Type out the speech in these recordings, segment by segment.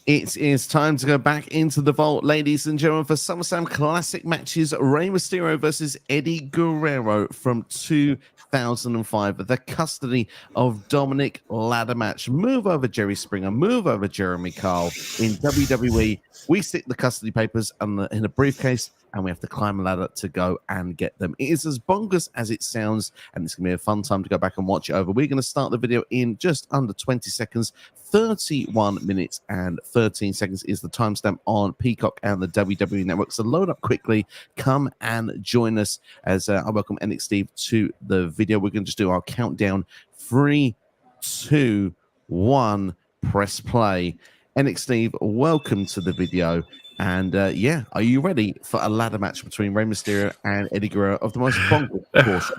It is time to go back into the vault, ladies and gentlemen, for SummerSlam Classic matches. Rey Mysterio versus Eddie Guerrero from 2005. The custody of Dominik ladder match. Move over Jerry Springer, move over Jeremy Kyle. In WWE, we stick the custody papers in a briefcase, and we have to climb a ladder to go and get them. It is as bonkers as it sounds, and it's going to be a fun time to go back and watch it over. We're going to start the video in just under 20 seconds. 31 minutes and 13 seconds is the timestamp on Peacock and the WWE Network. So load up quickly. Come and join us as I welcome NXT to the video. We're going to just do our countdown. 3, 2, 1. Press play. NXT, welcome to the video. And yeah, are you ready for a ladder match between Rey Mysterio and Eddie Guerrero of the most bonkers portion?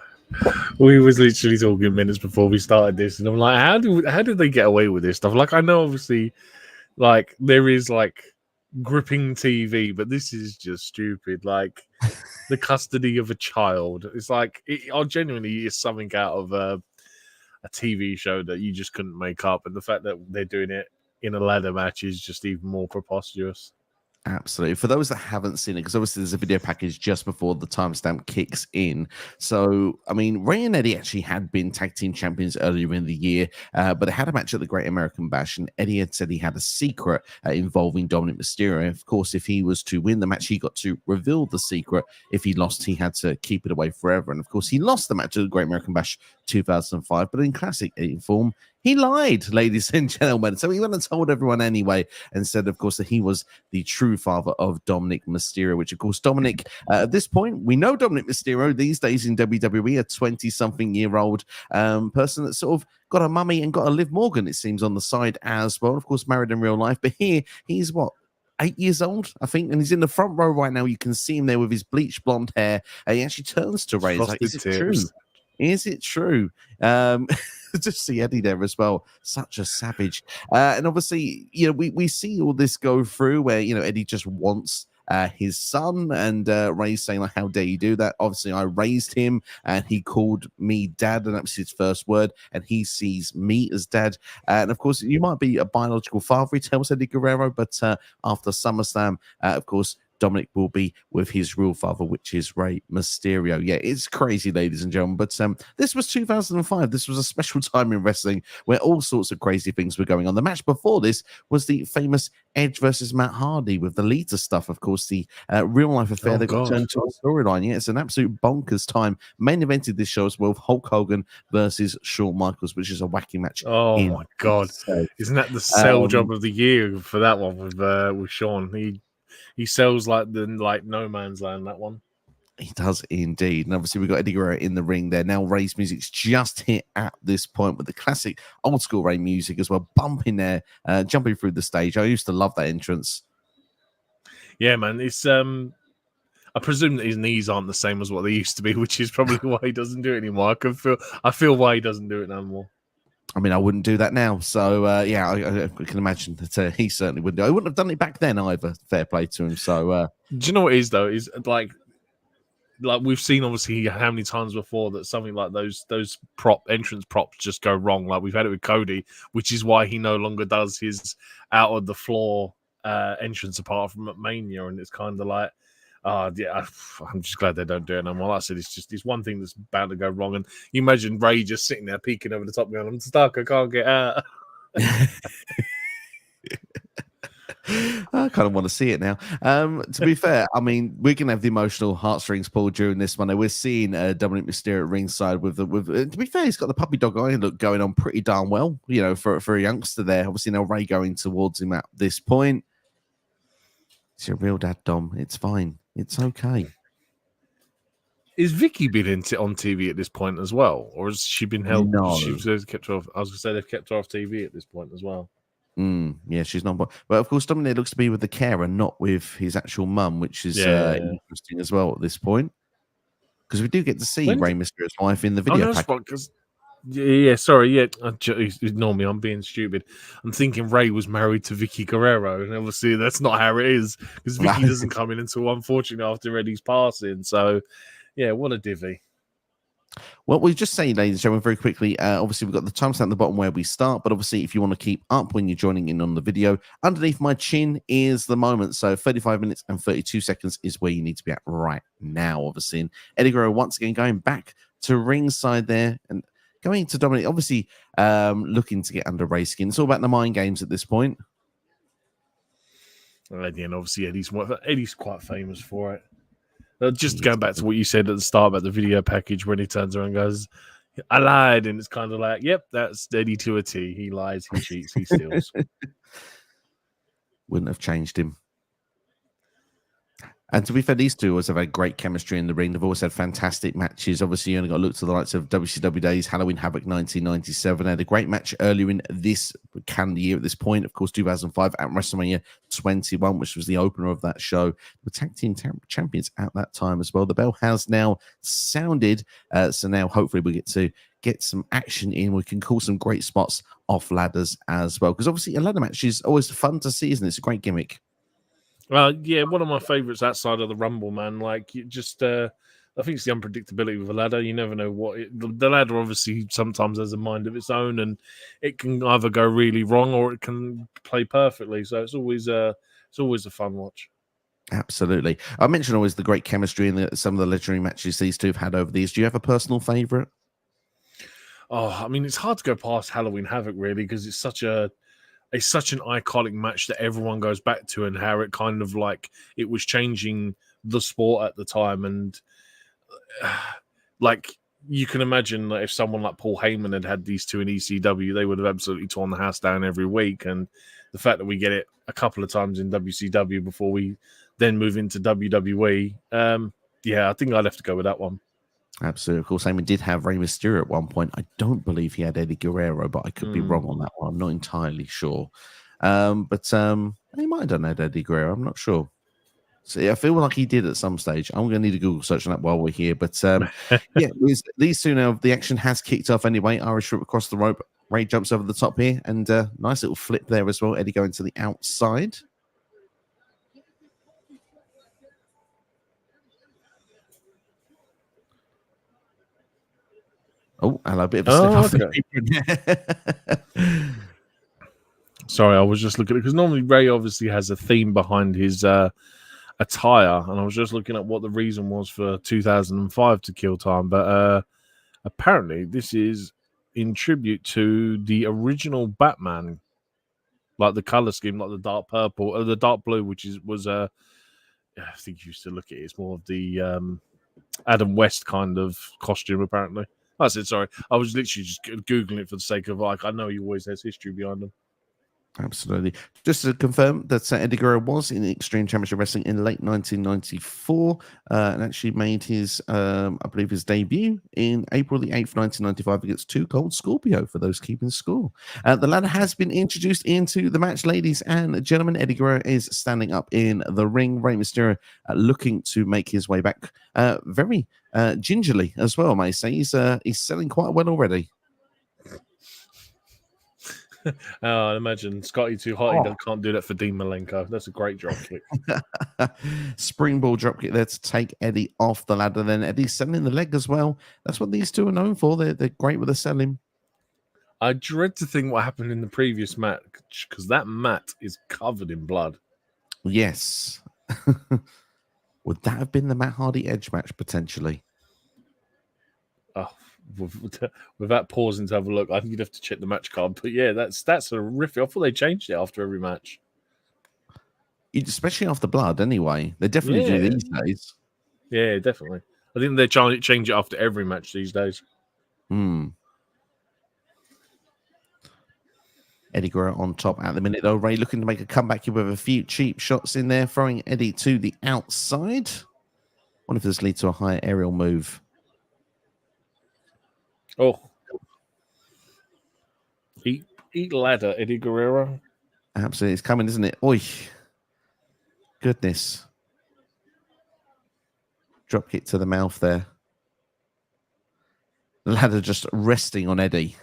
We was literally talking minutes before we started this, and I'm like, how did they get away with this stuff? Like, I know obviously, like there is like gripping TV, but this is just stupid. Like the custody of a child. It's like genuinely is something out of a TV show that you just couldn't make up, and the fact that they're doing it in a ladder match is just even more preposterous. Absolutely. For those that haven't seen it, because obviously there's a video package just before the timestamp kicks in. So, I mean, Rey and Eddie actually had been tag team champions earlier in the year, but they had a match at the Great American Bash, and Eddie had said he had a secret involving Dominik Mysterio. Of course, if he was to win the match, he got to reveal the secret. If he lost, he had to keep it away forever. And of course, he lost the match at the Great American Bash 2005, but in classic Eddie form, he lied, ladies and gentlemen. So he went and told everyone anyway, and said, of course, that he was the true father of Dominik Mysterio, which, of course, Dominik, at this point, we know Dominik Mysterio these days in WWE, a 20-something-year-old person that sort of got a mummy and got a Liv Morgan, it seems, on the side as well. Of course, married in real life. But here, he's what? 8 years old, I think, and he's in the front row right now. You can see him there with his bleached blonde hair. He actually turns to Rey. He's like, is it true? Is it true? Just see Eddie there as well. Such a savage. And obviously, you know, we see all this go through where, you know, Eddie just wants his son, and Rey's saying, like, how dare you do that? Obviously, I raised him, and he called me dad, and that was his first word, and he sees me as dad. And of course, you might be a biological father, he tells Eddie Guerrero, but after SummerSlam, of course, Dominik will be with his real father, which is Rey Mysterio. Yeah, it's crazy, ladies and gentlemen. But this was 2005. This was a special time in wrestling where all sorts of crazy things were going on. The match before this was the famous Edge versus Matt Hardy with the Lita stuff, of course, the real-life affair that got turned to a storyline. Yeah, it's an absolute bonkers time. Main evented this show as well with Hulk Hogan versus Shawn Michaels, which is a wacky match. Oh, my God. Isn't that the sell job of the year for that one with Shawn? He sells like no man's land, that one. He does indeed. And obviously we've got Eddie Guerrero in the ring there. Now Rey's music's just hit at this point with the classic old school Rey music as well, bumping there, jumping through the stage. I used to love that entrance. Yeah, man. It's I presume that his knees aren't the same as what they used to be, which is probably why he doesn't do it anymore. I feel why he doesn't do it no more. I mean, I wouldn't do that now. So, yeah, I can imagine that he certainly wouldn't do it. I wouldn't have done it back then either. Fair play to him. So, do you know what it is, though? Is like we've seen, obviously, how many times before that something like those entrance props just go wrong. Like, we've had it with Cody, which is why he no longer does his out of the floor entrance apart from at Mania. And it's kind of like, yeah, I'm just glad they don't do it no more. Like I said, it's one thing that's bound to go wrong. And you imagine Rey just sitting there peeking over the top going, I'm stuck, I can't get out. I kind of want to see it now. To be fair, I mean, we're going to have the emotional heartstrings pulled during this one. We're seeing Dominik Mysterio at ringside with to be fair, he's got the puppy dog eye look going on pretty darn well, you know, for a youngster there. Obviously, now Rey going towards him at this point. It's your real dad, Dom. It's fine. It's okay. Is Vicky been on TV at this point as well? Or has she been held? No. She's kept her off. I was going to say they've kept her off TV at this point as well. Yeah, she's not. But of course, Dominik looks to be with the carer, not with his actual mum, which is interesting as well at this point. Because we do get to see Rey Mysterio's wife in the video package. Yeah, sorry, yeah. Ignore me, I'm being stupid. I'm thinking Rey was married to Vicky Guerrero, and obviously that's not how it is, because Vicky doesn't come in until, unfortunately, after Eddie's passing. So, yeah, what a divvy. Well, we just say, ladies and gentlemen, very quickly. Obviously, we've got the timestamp at the bottom where we start, but obviously, if you want to keep up when you're joining in on the video, underneath my chin is the moment. So 35 minutes and 32 seconds is where you need to be at right now. Obviously, and Eddie Guerrero once again going back to ringside there and going to Dominik. Obviously, looking to get under Rey's skin. It's all about the mind games at this point. And obviously, Eddie's quite famous for it. Just He going is. back to what you said at the start about the video package when he turns around and goes, I lied. And it's kind of like, yep, that's Eddie to a T. He lies, he cheats, he steals. Wouldn't have changed him. And to be fair, these two always have had great chemistry in the ring. They've always had fantastic matches. Obviously, you only got to look to the likes of WCW Days, Halloween Havoc 1997. They had a great match earlier in this calendar year at this point. Of course, 2005 at WrestleMania 21, which was the opener of that show. They were tag team champions at that time as well. The bell has now sounded. So now hopefully we get some action in. We can call some great spots off ladders as well. Because obviously a ladder match is always fun to see, isn't it? It's a great gimmick. Yeah, one of my favorites outside of the Rumble, man. Like, I think it's the unpredictability with a ladder. You never know the ladder obviously sometimes has a mind of its own, and it can either go really wrong or it can play perfectly. So it's always a fun watch. Absolutely. I mentioned always the great chemistry in some of the legendary matches these two have had over these. Do you have a personal favorite? Oh, I mean, it's hard to go past Halloween Havoc, really, because it's such an iconic match that everyone goes back to, and how it kind of like it was changing the sport at the time. And like you can imagine that if someone like Paul Heyman had these two in ECW, they would have absolutely torn the house down every week. And the fact that we get it a couple of times in WCW before we then move into WWE, I think I'd have to go with that one. Absolutely. Of course, Heyman did have Rey Mysterio at one point. I don't believe he had Eddie Guerrero, but I could be wrong on that one. I'm not entirely sure. But he might have done Eddie Guerrero. I'm not sure. So I feel like he did at some stage. I'm going to need a Google search on that while we're here. But these two now, the action has kicked off anyway. Irish whip across the rope. Rey jumps over the top here, and nice little flip there as well. Eddie going to the outside. Oh, hello, a bit of a slip off. Okay. Sorry, I was just looking at it because normally Rey obviously has a theme behind his attire, and I was just looking at what the reason was for 2005 to Kill Time, but apparently this is in tribute to the original Batman, like the color scheme, like the dark purple or the dark blue, which was I think you used to look at it. It's more of the Adam West kind of costume, apparently. I said sorry. I was literally just googling it for the sake of like I know he always has history behind him. Absolutely. Just to confirm that Eddie Guerrero was in Extreme Championship Wrestling in late 1994 and actually made his, I believe, his debut in April the 8th, 1995 against Too Cold Scorpio for those keeping score. The ladder has been introduced into the match, ladies and gentlemen. Eddie Guerrero is standing up in the ring. Rey Mysterio looking to make his way back very gingerly as well, I may say. He's selling quite well already. I imagine Scotty Too Hot. He can't do that for Dean Malenko. That's a great drop kick. Springboard drop kick there to take Eddie off the ladder. Then Eddie's selling the leg as well. That's what these two are known for. They're great with the selling. I dread to think what happened in the previous match because that mat is covered in blood. Yes. Would that have been the Matt Hardy Edge match potentially? Oh, without pausing to have a look, I think you'd have to check the match card. But yeah, that's horrific. I thought they changed it after every match. Especially after blood, anyway. They definitely do these days. Yeah, definitely. I think they're trying to change it after every match these days. Eddie Guerrero on top at the minute, though. Rey looking to make a comeback here with a few cheap shots in there, throwing Eddie to the outside. Wonder if this leads to a higher aerial move. Oh. Eat ladder, Eddie Guerrero. Absolutely. It's coming, isn't it? Oi. Goodness. Drop kick to the mouth there. The ladder just resting on Eddie.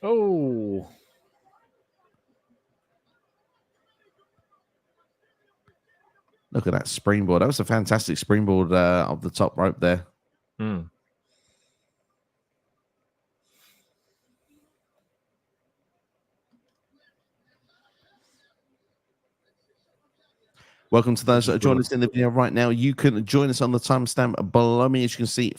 Oh. Look at that springboard. That was a fantastic springboard of the top rope there. Welcome to those that are joining us in the video right now. You can join us on the timestamp below me. As you can see,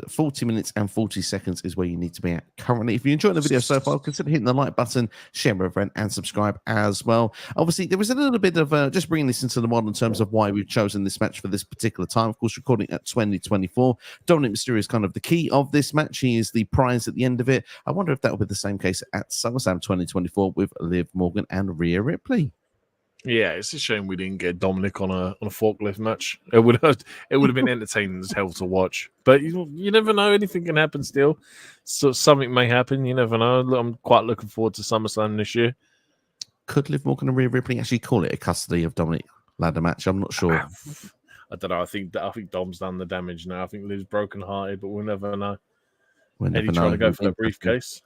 40 minutes and 40 seconds is where you need to be at currently. If you're enjoying the video so far, consider hitting the like button, share with a friend, and subscribe as well. Obviously, there was a little bit of just bringing this into the modern terms of why we've chosen this match for this particular time. Of course, recording at 2024. Dominik Mysterio is kind of the key of this match. He is the prize at the end of it. I wonder if that will be the same case at SummerSlam 2024 with Liv Morgan and Rhea Ripley. Yeah, it's a shame we didn't get Dominik on a forklift match. It would have been entertaining as hell to watch. But you never know; anything can happen still. So something may happen. You never know. I'm quite looking forward to SummerSlam this year. Could Liv Morgan and Rhea Ripley actually call it a custody of Dominik ladder match? I'm not sure. I don't know. I think Dom's done the damage now. I think Liv's broken hearted, but we'll never know. Eddie trying to go for the briefcase.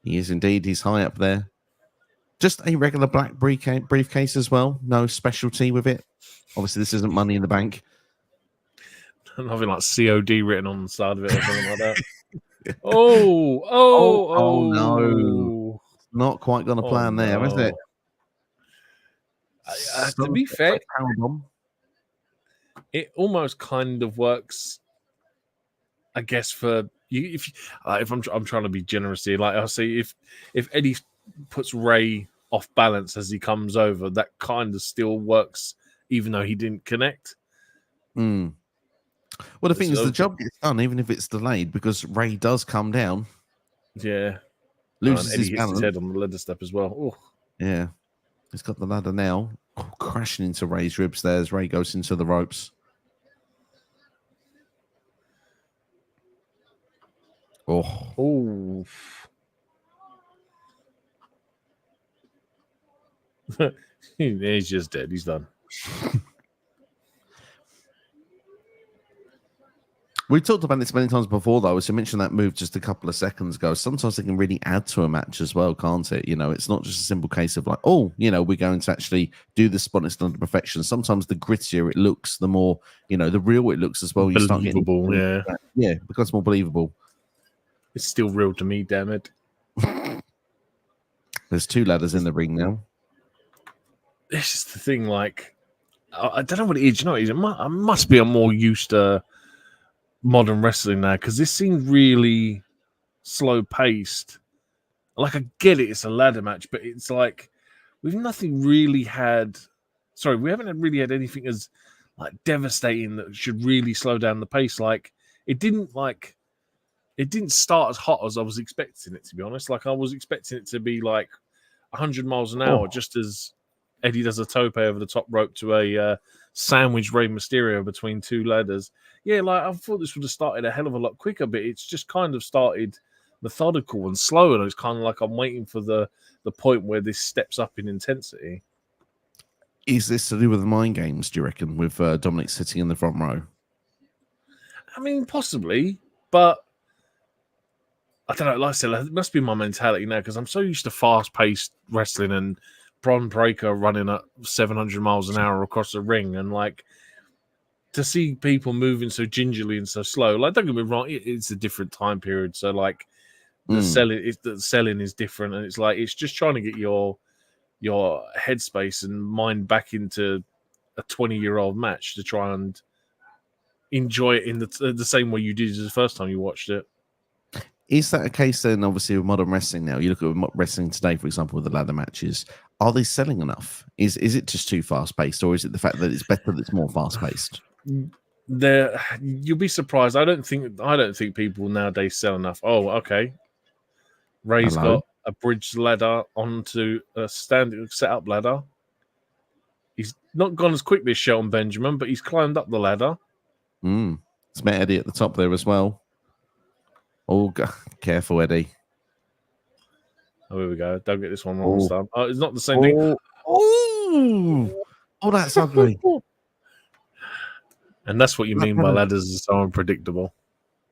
He is indeed. He's high up there. Just a regular black briefcase as well. No specialty with it. Obviously, this isn't Money in the Bank. Nothing like COD written on the side of it or something like that. No. Not quite going to plan there, is it? To be fair, it almost kind of works, I guess, for you. If I'm trying to be generous here, like I'll say, if Eddie puts Rey off balance as he comes over, that kind of still works, even though he didn't connect. Well, the thing is, the job gets done even if it's delayed because Rey does come down. Yeah, loses his balance. His head on the ladder step as well. Ooh. Yeah, he's got the ladder now, crashing into Rey's ribs there as Rey goes into the ropes. Oh. He's just dead. He's done. We've talked about this many times before, though. As I mentioned that move just a couple of seconds ago, sometimes it can really add to a match as well, can't it? You know, it's not just a simple case of like, oh, you know, we're going to actually do the spot it's done to perfection. Sometimes the grittier it looks, the more, you know, the real it looks as well. You start getting, yeah, it becomes more believable. It's still real to me, damn it. There's two ladders in the ring now. This is the thing, like, I don't know what it is. You know, I must be more used to modern wrestling now because this seems really slow paced. Like, I get it, it's a ladder match, but it's like we haven't really had anything as like devastating that should really slow down the pace. Like, it didn't start as hot as I was expecting it to be honest. Like, I was expecting it to be like 100 miles an hour, just as Eddie does a tope over the top rope to a sandwich Rey Mysterio between two ladders. Yeah, like I thought this would have started a hell of a lot quicker, but it's just kind of started methodical and slow, and it's kind of like I'm waiting for the point where this steps up in intensity. Is this to do with the mind games, do you reckon, with Dominik sitting in the front row? I mean, possibly, but I don't know. Like I said, it must be my mentality now because I'm so used to fast-paced wrestling and Bron Breakker running at 700 miles an hour across the ring, and like to see people moving so gingerly and so slow. Like, don't get me wrong, it's a different time period, so like the selling is different, and it's like it's just trying to get your headspace and mind back into a 20-year-old match to try and enjoy it in the same way you did as the first time you watched it. Is that a case then, obviously, with modern wrestling now? You look at wrestling today, for example, with the ladder matches. Are they selling enough? Is it just too fast-paced, or is it the fact that it's better that it's more fast-paced? You'll be surprised. I don't think people nowadays sell enough. Oh, okay. Rey's got a bridge ladder onto a standing set-up ladder. He's not gone as quickly as Shelton Benjamin, but he's climbed up the ladder. It's met Eddie at the top there as well. Oh, careful, Eddie. Oh, here we go. Don't get this one wrong this time. Oh, it's not the same thing. Oh, that's ugly. And that's what you mean by ladders are so unpredictable.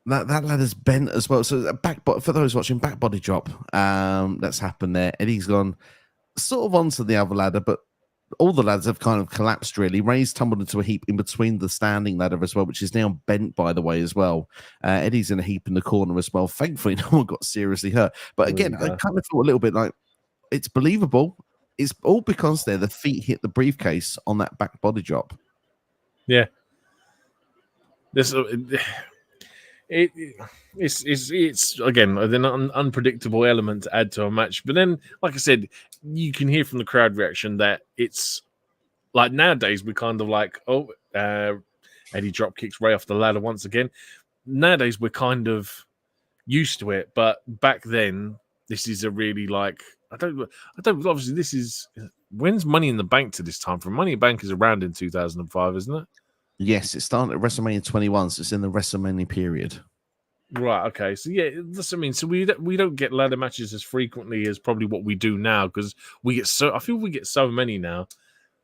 That ladder's bent as well. So for those watching, back body drop. That's happened there. Eddie's gone sort of onto the other ladder, but all the ladders have kind of collapsed, really. Ray's tumbled into a heap in between the standing ladder as well, which is now bent, by the way, as well. Eddie's in a heap in the corner as well. Thankfully, no one got seriously hurt. But again, I kind of felt a little bit like it's believable. It's all because the feet hit the briefcase on that back body drop. Yeah. It's again an unpredictable element to add to a match. But then, like I said, you can hear from the crowd reaction that it's like nowadays we kind of like, Eddie drop kicks Ray off the ladder once again. Nowadays we're kind of used to it, but back then this is a really like I don't obviously this is when's Money in the Bank to this time from? Money in the Bank is around in 2005, isn't it? Yes, it started at WrestleMania 21, so it's in the WrestleMania period. Right. Okay. So yeah, that's what I mean. So we don't get ladder matches as frequently as probably what we do now because we get so. I feel we get so many now.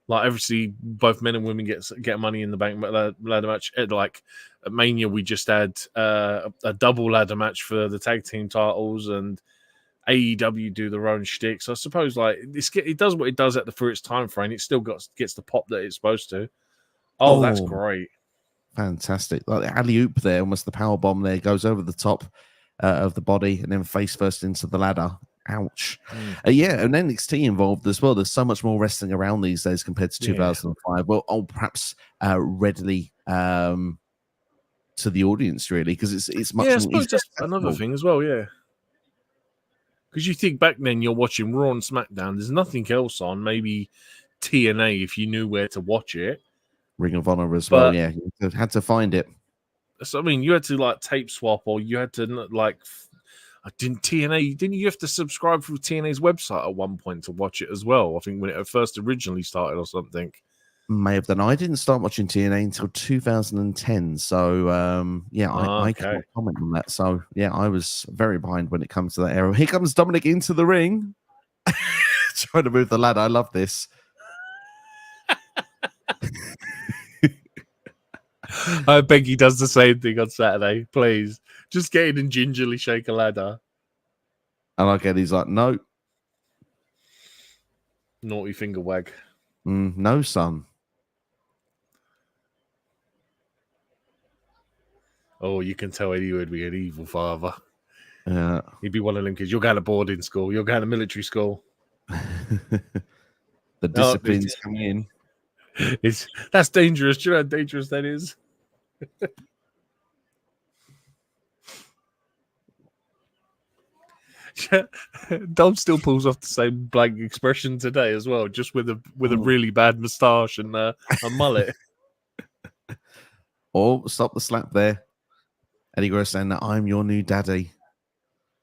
Like obviously, both men and women get Money in the Bank ladder match. Like at Mania, we just had a double ladder match for the tag team titles, and AEW do their own shtick. So I suppose like it does what it does for its time frame. It still gets the pop that it's supposed to. Oh, that's great. Fantastic. Like the alley-oop there, almost the power bomb there, goes over the top of the body and then face first into the ladder. Ouch. Yeah, and NXT involved as well. There's so much more wrestling around these days compared to 2005. Well, perhaps readily to the audience, really, because it's much more. I suppose that's another thing as well, yeah. Because you think back then you're watching Raw and SmackDown, there's nothing else on, maybe TNA if you knew where to watch it. Ring of Honor as well, yeah. You had to find it. So I mean, you had to like tape swap, or you had to like. Didn't you have to subscribe through TNA's website at one point to watch it as well? I think when it first originally started or something. May have done. I didn't start watching TNA until 2010, so I can't comment on that. So yeah, I was very behind when it comes to that era. Here comes Dominik into the ring, trying to move the ladder. I love this. I beg he does the same thing on Saturday. Please. Just get in and gingerly shake a ladder. And I get he's like, no. Naughty finger wag. No, son. Oh, you can tell Eddie would be an evil father. Yeah. He'd be one of them kids. You're going to boarding school. You're going to military school. The discipline's coming in. That's dangerous. Do you know how dangerous that is? Dom still pulls off the same blank expression today as well, just with a really bad moustache and a mullet. Oh, stop the slap there. Eddie Guerrero saying that I'm your new daddy.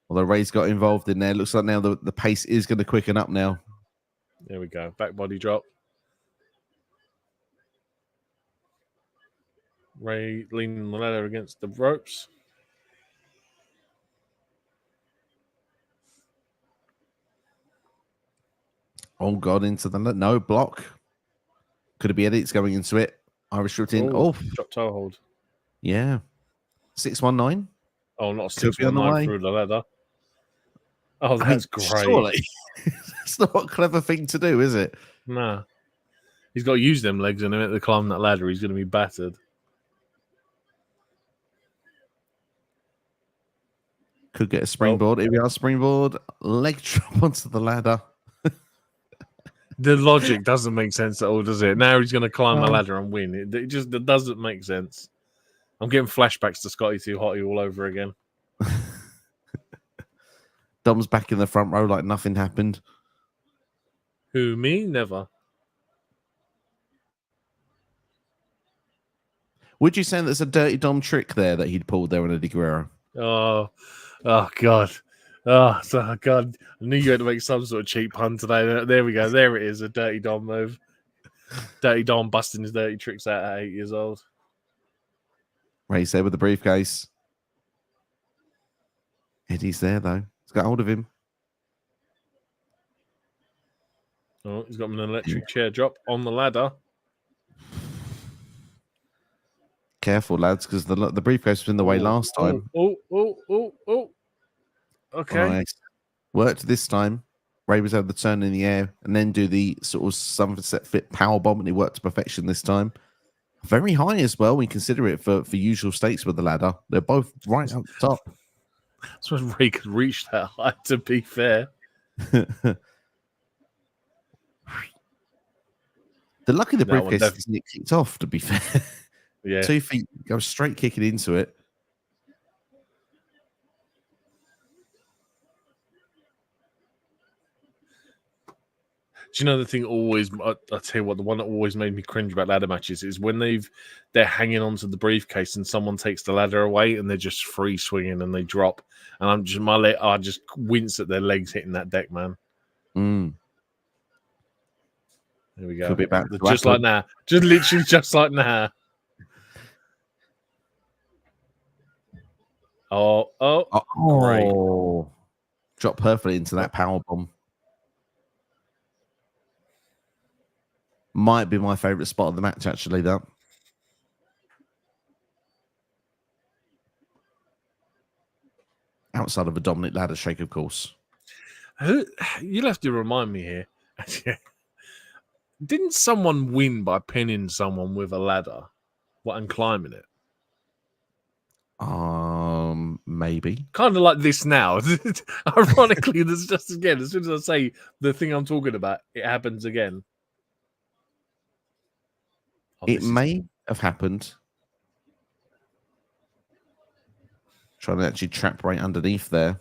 Although Ray's got involved in there. Looks like now the pace is going to quicken up now. There we go. Back body drop. Ray leaning the ladder against the ropes. Oh, God, into the no block. Could it be Eddie? It's going into it. Irish routine. Oh, drop toe hold. Yeah. 619. Oh, not 619 through the ladder. Oh, that's great. Surely. It's not a clever thing to do, is it? Nah. He's got to use them legs in a minute to climb that ladder. He's going to be battered. Could get a springboard. Here we are, springboard. Leg drop onto the ladder. The logic doesn't make sense at all, does it? Now he's going to climb the ladder and win. It just doesn't make sense. I'm getting flashbacks to Scotty Too Hotty all over again. Dom's back in the front row like nothing happened. Who, me? Never. Would you say there's a dirty Dom trick there that he'd pulled there on Eddie Guerrero? Oh, God. Oh, God. I knew you had to make some sort of cheap pun today. There we go. There it is, a dirty Dom move. Dirty Dom busting his dirty tricks out at 8 years old. Ray's there with the briefcase. Eddie's there, though. He's got hold of him. Oh, he's got an electric chair drop on the ladder. Careful, lads, because the briefcase was in the way last time. Oh. Okay. Nice. Worked this time. Rey was able to turn in the air and then do the sort of sunset fit power bomb, and he worked to perfection this time. Very high as well. We consider it for usual stakes with the ladder. They're both right up the top. I suppose Rey could reach that height, to be fair. The luck of the briefcase isn't it kicked off, to be fair. Yeah. 2 feet, go straight kicking into it. Do you know the thing always, I'll tell you what, the one that always made me cringe about ladder matches is when they're hanging onto the briefcase and someone takes the ladder away and they're just free swinging and they drop. And I just wince at their legs hitting that deck, man. Mm. There we go. Could be back just like now. Just literally just like now. Great. Dropped perfectly into that power bomb. Might be my favorite spot of the match, actually, that. Outside of a Dominik ladder shake, of course. You'll have to remind me here. Didn't someone win by pinning someone with a ladder and climbing it? Maybe. Kind of like this now. Ironically, there's just again, as soon as I say the thing I'm talking about, it happens again. It may have happened. Trying to actually trap right underneath there.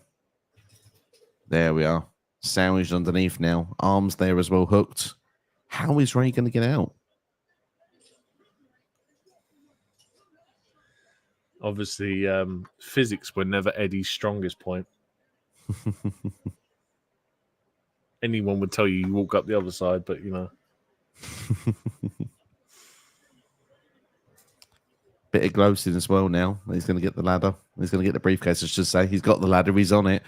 There we are. Sandwiched underneath now. Arms there as well, hooked. How is Rey going to get out? Obviously, physics were never Eddie's strongest point. Anyone would tell you walk up the other side, but you know. Bit of gloating as well now. He's going to get the ladder. He's going to get the briefcase, I should say. He's got the ladder. He's on it.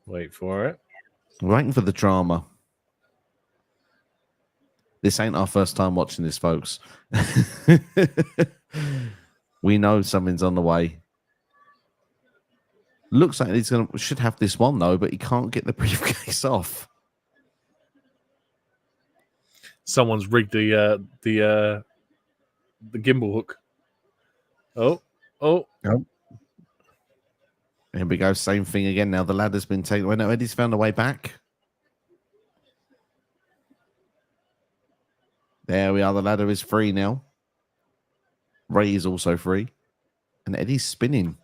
Wait for it. Waiting for the drama. This ain't our first time watching this, folks. We know something's on the way. Looks like should have this one, though, but he can't get the briefcase off. Someone's rigged the gimbal hook. Oh. Here we go. Same thing again. Now the ladder's been taken away. No, Eddie's found a way back. There we are. The ladder is free now. Rey is also free. And Eddie's spinning.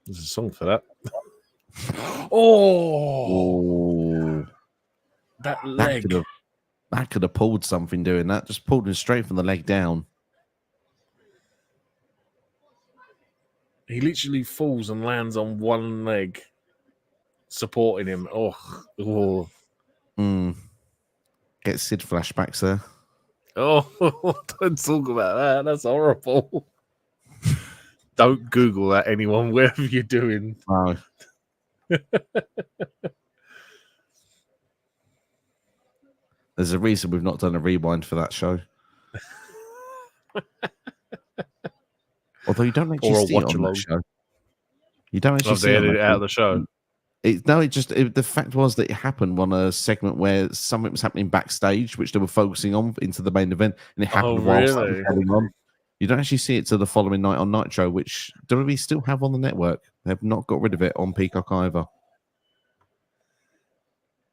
There's a song for that. Oh. That leg. That could have pulled something doing that. Just pulled him straight from the leg down. He literally falls and lands on one leg, supporting him. Oh. Get Sid flashbacks there. Oh, don't talk about that. That's horrible. Don't Google that, anyone, wherever you're doing. Oh. There's a reason we've not done a rewind for that show. Although you don't actually see it on the show. You don't actually see it out of the show. The fact was that it happened on a segment where something was happening backstage, which they were focusing on into the main event, and it happened while something was going on. You don't actually see it till the following night on Nitro, which WWE still have on the network. They have not got rid of it on Peacock either.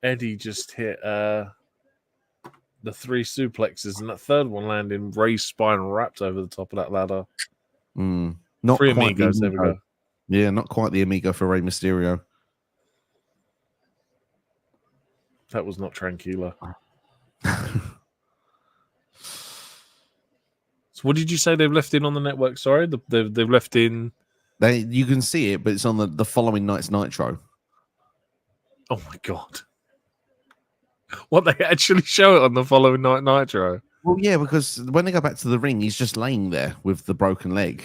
Eddie just hit the 3 suplexes, and that third one landing Rey's spine wrapped over the top of that ladder. Not 3 quite amigos, there we go. Yeah, not quite the amigo for Rey Mysterio. That was not tranquila. So what did you say they've left in on the network? Sorry, they've left in... You can see it, but it's on the following night's Nitro. Oh, my God. What, they actually show it on the following night Nitro? Well, yeah, because when they go back to the ring, he's just laying there with the broken leg,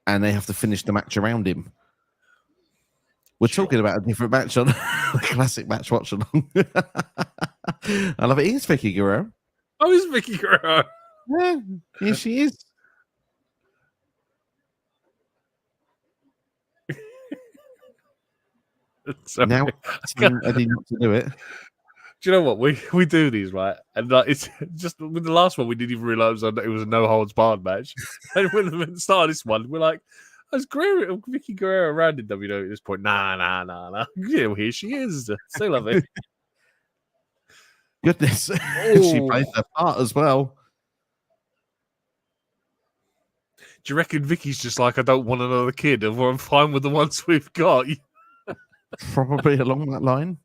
and they have to finish the match around him. We're talking about a different match on the classic match watch along. I love it. Here's Vicky Guerrero. Oh, it's Vicky Guerrero. Yeah, here she is. So, now asking Eddie not to do it. do you know what we do these right? And like, it's just with the last one, we didn't even realize that it was a no holds barred match. And when we started this one, we're like, "Is Guerrero, Vicky Guerrero around in WWE at this point?" Nah. Yeah, well, here she is. Say love it. Goodness, she played her part as well. Do you reckon Vicky's just like, I don't want another kid, or I'm fine with the ones we've got? Probably along that line.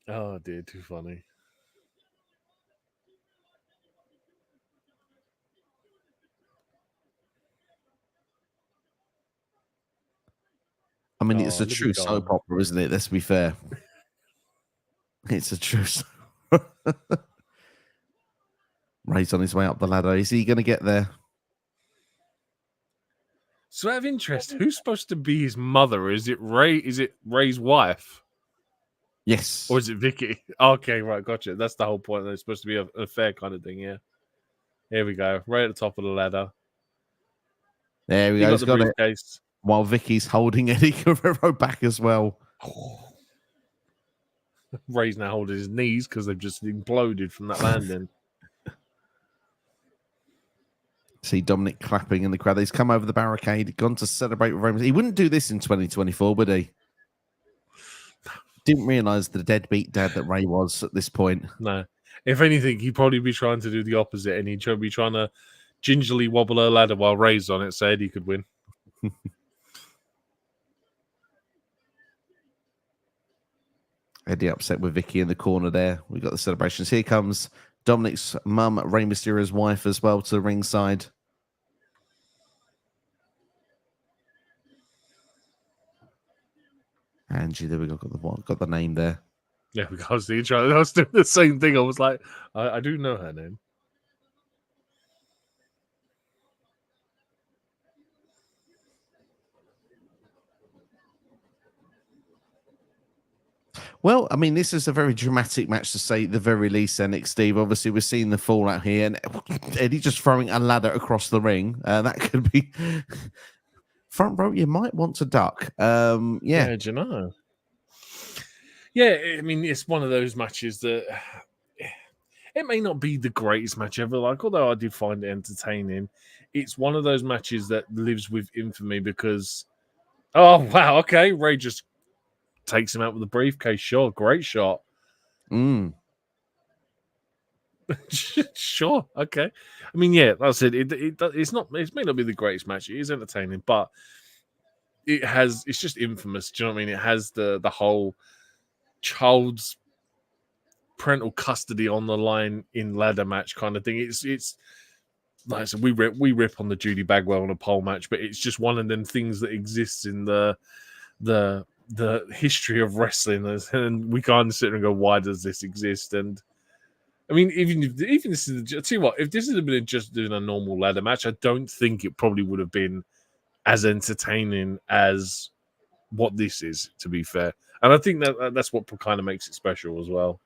Oh dear, too funny. I mean, it's a true soap opera, isn't it? Let's be fair. It's a true soap. Ray's on his way up the ladder. Is he going to get there? So, out of interest, who's supposed to be his mother? Is it Ray? Is it Ray's wife? Yes. Or is it Vicky? Okay, right, gotcha. That's the whole point. It's supposed to be an affair kind of thing, yeah. Here we go. Right at the top of the ladder. There we go. He's got the briefcase. While Vicky's holding Eddie Guerrero back as well. Ray's now holding his knees because they've just imploded from that landing. See Dominik clapping in the crowd. He's come over the barricade, gone to celebrate with Rey. He wouldn't do this in 2024, would he? Didn't realise the deadbeat dad that Rey was at this point. No. If anything, he'd probably be trying to do the opposite, and he'd be trying to gingerly wobble her ladder while Ray's on it, so Eddie could win. Eddie upset with Vicky in the corner there. We got the celebrations. Here comes Dominik's mum, Rey Mysterio's wife, as well, to the ringside. Angie, there we go. Got the name there. Yeah, I was doing the same thing. I was like, I do know her name. Well, I mean, this is a very dramatic match to say the very least, Nick, Steve. Obviously, we're seeing the fallout here, and Eddie just throwing a ladder across the ring. That could be front row. You might want to duck. Yeah, do you know? Yeah, I mean, it's one of those matches that it may not be the greatest match ever. Like, although I did find it entertaining, it's one of those matches that lives with infamy because, oh wow, okay, Rey just takes him out with a briefcase. Sure, great shot. Sure, okay. I mean, yeah, that's it. It's not. It may not be the greatest match. It is entertaining, but it's just infamous. Do you know what I mean? It has the whole child's parental custody on the line in ladder match kind of thing. It's like I said, we rip on the Judy Bagwell on a pole match, but it's just one of them things that exists in the history of wrestling, and we can't sit and go, why does this exist? And I mean, even this is, I tell you what, if this had been just doing a normal ladder match, I don't think it probably would have been as entertaining as what this is, to be fair. And I think that's what kind of makes it special as well.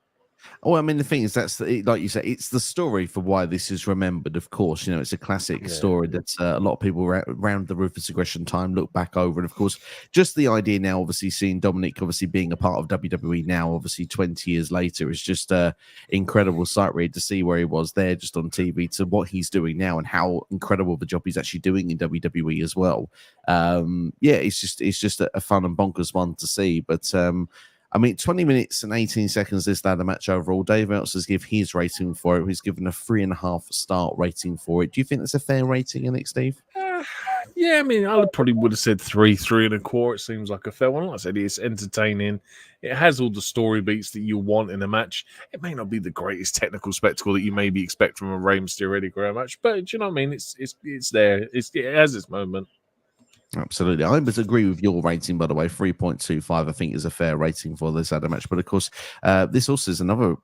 Oh, I mean, the thing is, like you say, it's the story for why this is remembered. Of course, you know, it's a classic story that a lot of people around the Ruthless Aggression time look back over. And of course, just the idea now, obviously seeing Dominik obviously being a part of WWE now, obviously 20 years later, is just an incredible sight read to see where he was there just on TV to what he's doing now and how incredible the job he's actually doing in WWE as well. Yeah, it's just a fun and bonkers one to see. But I mean, 20 minutes and 18 seconds this ladder match overall. Dave Meltzer's give his rating for it. He's given a 3.5 star rating for it. Do you think that's a fair rating, Nick, Steve? Yeah, I mean, I probably would have said 3.25. It seems like a fair one. Like I said, it's entertaining. It has all the story beats that you want in a match. It may not be the greatest technical spectacle that you maybe expect from a Rey Mysterio Eddie Guerrero match, but do you know what I mean? It's there. It has its moment. Absolutely. I would agree with your rating, by the way. 3.25, I think, is a fair rating for this ladder match. But of course, this also is another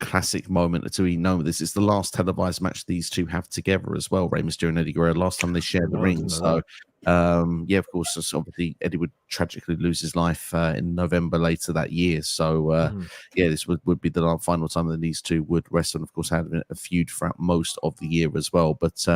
classic moment to be known. This is the last televised match these two have together as well, Rey Mysterio and Eddie Guerrero. Last time they shared the ring. So Yeah, of course, so obviously Eddie would tragically lose his life in November later that year. So yeah, this would be the final time that these two would wrestle, and of course had a feud throughout most of the year as well. But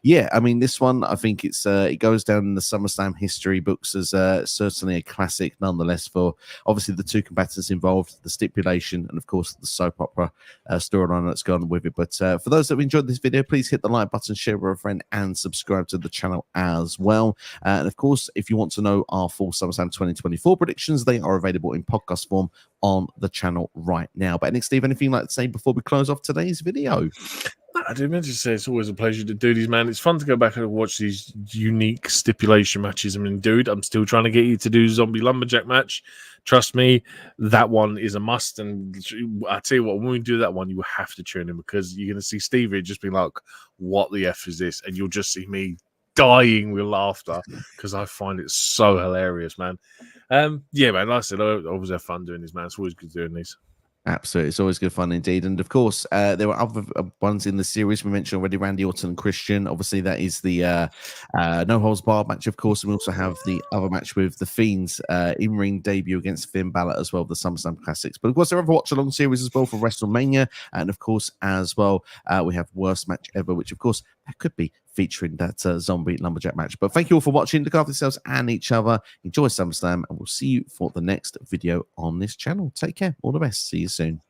yeah, I mean, this one, I think it goes down in the SummerSlam history books as certainly a classic nonetheless, for obviously the two combatants involved, the stipulation, and of course the soap opera storyline that's gone with it. But for those that have enjoyed this video, please hit the like button, share with a friend, and subscribe to the channel as well. And of course, if you want to know our full SummerSlam 2024 predictions, they are available in podcast form on the channel right now. But Nick, Steve, anything you'd like to say before we close off today's video? I did meant to say it's always a pleasure to do these, man. It's fun to go back and watch these unique stipulation matches. I mean, dude, I'm still trying to get you to do Zombie Lumberjack match. Trust me, that one is a must. And I tell you what, when we do that one, you will have to tune in, because you're going to see Stevie just be like, what the F is this? And you'll just see me dying with laughter, because I find it so hilarious, man. Yeah, man, like I said, I always have fun doing these, man. It's always good doing these. Absolutely. It's always good fun indeed. And of course, there were other ones in the series. We mentioned already Randy Orton and Christian. Obviously, that is the no holds barred match, of course. And we also have the other match with the Fiend's in-ring debut against Finn Balor as well, the SummerSlam Classics. But of course, there are other watch-along series as well for WrestleMania. And of course, as well, we have Worst Match Ever, which of course, that could be featuring that Zombie Lumberjack match. But thank you all for watching. Look after yourselves and each other. Enjoy SummerSlam, and we'll see you for the next video on this channel. Take care. All the best. See you soon.